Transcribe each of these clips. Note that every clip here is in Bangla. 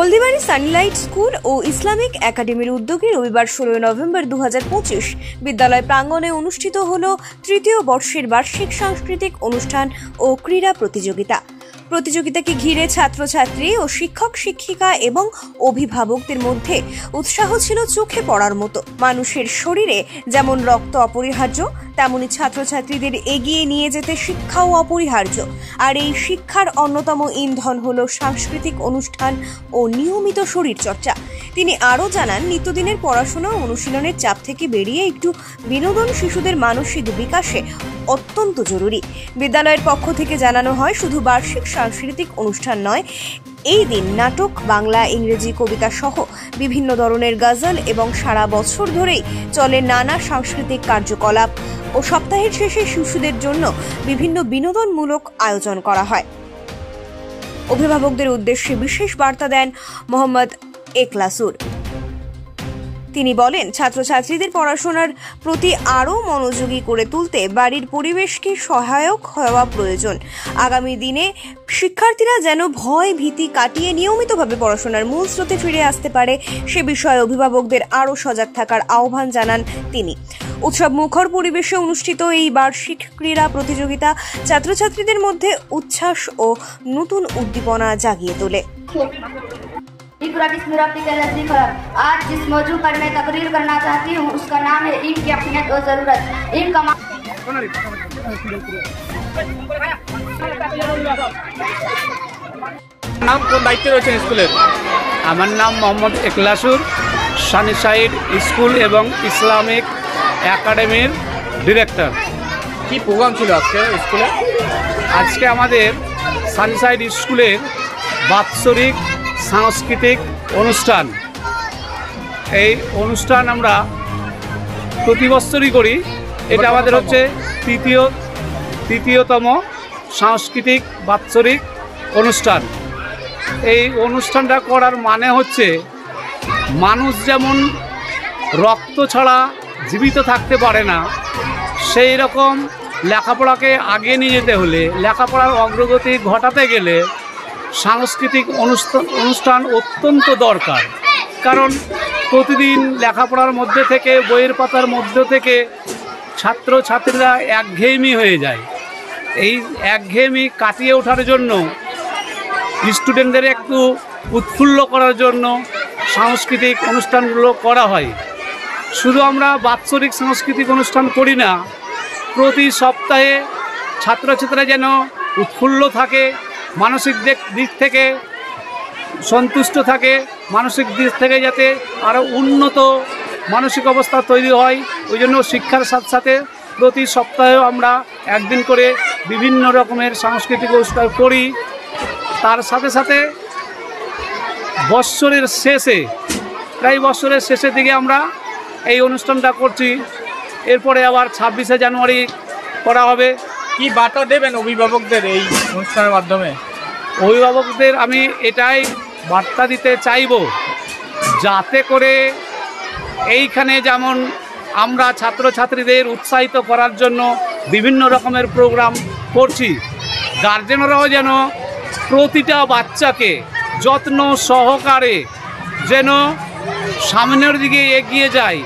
হলদিবাড়ি সানলাইট স্কুল ও ইসলামিক একাডেমির উদ্যোগে রবিবার 16 নভেম্বর 2025 বিদ্যালয় প্রাঙ্গণে অনুষ্ঠিত হল তৃতীয় বর্ষের বার্ষিক সাংস্কৃতিক অনুষ্ঠান ও ক্রীড়া প্রতিযোগিতা। প্রতিযোগিতাকে ঘিরে ছাত্রছাত্রী ও শিক্ষক শিক্ষিকা এবং অভিভাবকদের মধ্যে উৎসাহ ছিল চোখে পড়ার মতো। মানুষের শরীরে যেমন রক্ত অপরিহার্য, তেমনি ছাত্রছাত্রীদের এগিয়ে নিয়ে যেতে শিক্ষাও অপরিহার্য। আর এই শিক্ষার অন্যতম ইন্ধন হলো সাংস্কৃতিক অনুষ্ঠান ও নিয়মিত শরীরচর্চা। তিনি আরও জানান, নিত্যদিনের পড়াশোনা ও অনুশীলনের চাপ থেকে বেরিয়ে একটু বিনোদন শিশুদের মানসিক বিকাশে অত্যন্ত জরুরি। বিদ্যালয়ের পক্ষ থেকে জানানো হয়, শুধু বার্ষিক সাংস্কৃতিক অনুষ্ঠান নয়, এই দিন নাটক, বাংলা, ইংরেজি, কবিতা সহ বিভিন্ন ধরনের গজল এবং সারা বছর ধরেই চলে নানা সাংস্কৃতিক কার্যকলাপ ও সপ্তাহের শেষে শিশুদের জন্য বিভিন্ন বিনোদনমূলক আয়োজন করা হয়। অভিভাবকদের উদ্দেশ্যে বিশেষ বার্তা দেন মোহাম্মদ এখলাসুর। তিনি বলেন, ছাত্রছাত্রীদের পড়াশোনার প্রতি আরও মনোযোগী করে তুলতে বাড়ির পরিবেশকে সহায়ক হওয়া প্রয়োজন। আগামী দিনে শিক্ষার্থীরা যেন ভয় ভীতি কাটিয়ে নিয়মিতভাবে পড়াশোনার মূল স্রোতে ফিরে আসতে পারে, সে বিষয়ে অভিভাবকদের আরও সজাগ থাকার আহ্বান জানান তিনি। উৎসব মুখর পরিবেশে অনুষ্ঠিত এই বার্ষিক ক্রীড়া প্রতিযোগিতা ছাত্রছাত্রীদের মধ্যে উচ্ছ্বাস ও নতুন উদ্দীপনা জাগিয়ে তোলে। आज जिस मौजू पर मैं तकरीर करना चाहती हूँ उसका नाम है ईम की अहमियत और ज़रूरत। ईम का नाम কোন দায়িত্বে রয়েছেন স্কুলের? আমার নাম মোহাম্মদ এখলাসুর, সানিসাইড স্কুল এবং ইসলামিক একাডেমির ডিরেক্টর। কি প্রোগ্রাম ছিল আজকে স্কুলে? আজকে আমাদের সানিসাইড স্কুলের বাৎসরিক সাংস্কৃতিক অনুষ্ঠান। এই অনুষ্ঠান আমরা প্রতি বছরই করি। এটা আমাদের হচ্ছে তৃতীয়তম সাংস্কৃতিক বাৎসরিক অনুষ্ঠান। এই অনুষ্ঠানটা করার মানে হচ্ছে, মানুষ যেমন রক্ত ছাড়া জীবিত থাকতে পারে না, সেই রকম লেখাপড়াকে আগে নিয়ে যেতে হলে, লেখাপড়ার অগ্রগতি ঘটাতে গেলে সাংস্কৃতিক অনুষ্ঠান অত্যন্ত দরকার। কারণ প্রতিদিন লেখাপড়ার মধ্যে থেকে, বইয়ের পাতার মধ্যে থেকে ছাত্রছাত্রীরা একঘেয়েমি হয়ে যায়। এই একঘেয়েমি কাটিয়ে ওঠার জন্য, স্টুডেন্টদের একটু উৎফুল্ল করার জন্য সাংস্কৃতিক অনুষ্ঠানগুলো করা হয়। শুধু আমরা বাৎসরিক সাংস্কৃতিক অনুষ্ঠান করি না, প্রতি সপ্তাহে ছাত্রছাত্রীরা যেন উৎফুল্ল থাকে, মানসিক দিক থেকে সন্তুষ্ট থাকে, মানসিক দিক থেকে যাতে আরও উন্নত মানসিক অবস্থা তৈরি হয়, ওই জন্য শিক্ষার সাথে সাথে প্রতি সপ্তাহেও আমরা একদিন করে বিভিন্ন রকমের সাংস্কৃতিক অনুষ্ঠান করি। তার সাথে সাথে বৎসরের শেষে, প্রায় বছরের শেষের দিকে আমরা এই অনুষ্ঠানটা করছি। এরপরে আবার 26শে জানুয়ারি করা হবে। কি বার্তা দেবেন অভিভাবকদের এই অনুষ্ঠানের মাধ্যমে? অভিভাবকদের আমি এটাই বার্তা দিতে চাইব, যাতে করে এইখানে যেমন আমরা ছাত্রছাত্রীদের উৎসাহিত করার জন্য বিভিন্ন রকমের প্রোগ্রাম করছি, গার্জেনরাও যেন প্রতিটা বাচ্চাকে যত্ন সহকারে যেন সামনের দিকে এগিয়ে যায়,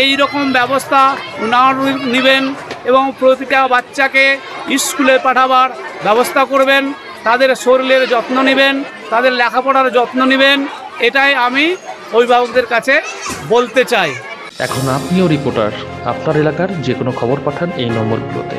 এই রকম ব্যবস্থা না নেবেন এবং প্রতিটা বাচ্চাকে স্কুলে পাঠাবার ব্যবস্থা করবেন, তাদের শরীরের যত্ন নেবেন, তাদের লেখাপড়ার যত্ন নেবেন। এটাই আমি অভিভাবকদের কাছে বলতে চাই। এখন আপনিও রিপোর্টার, আপনার এলাকার যে কোনো খবর পাঠান এই নম্বরগুলোতে।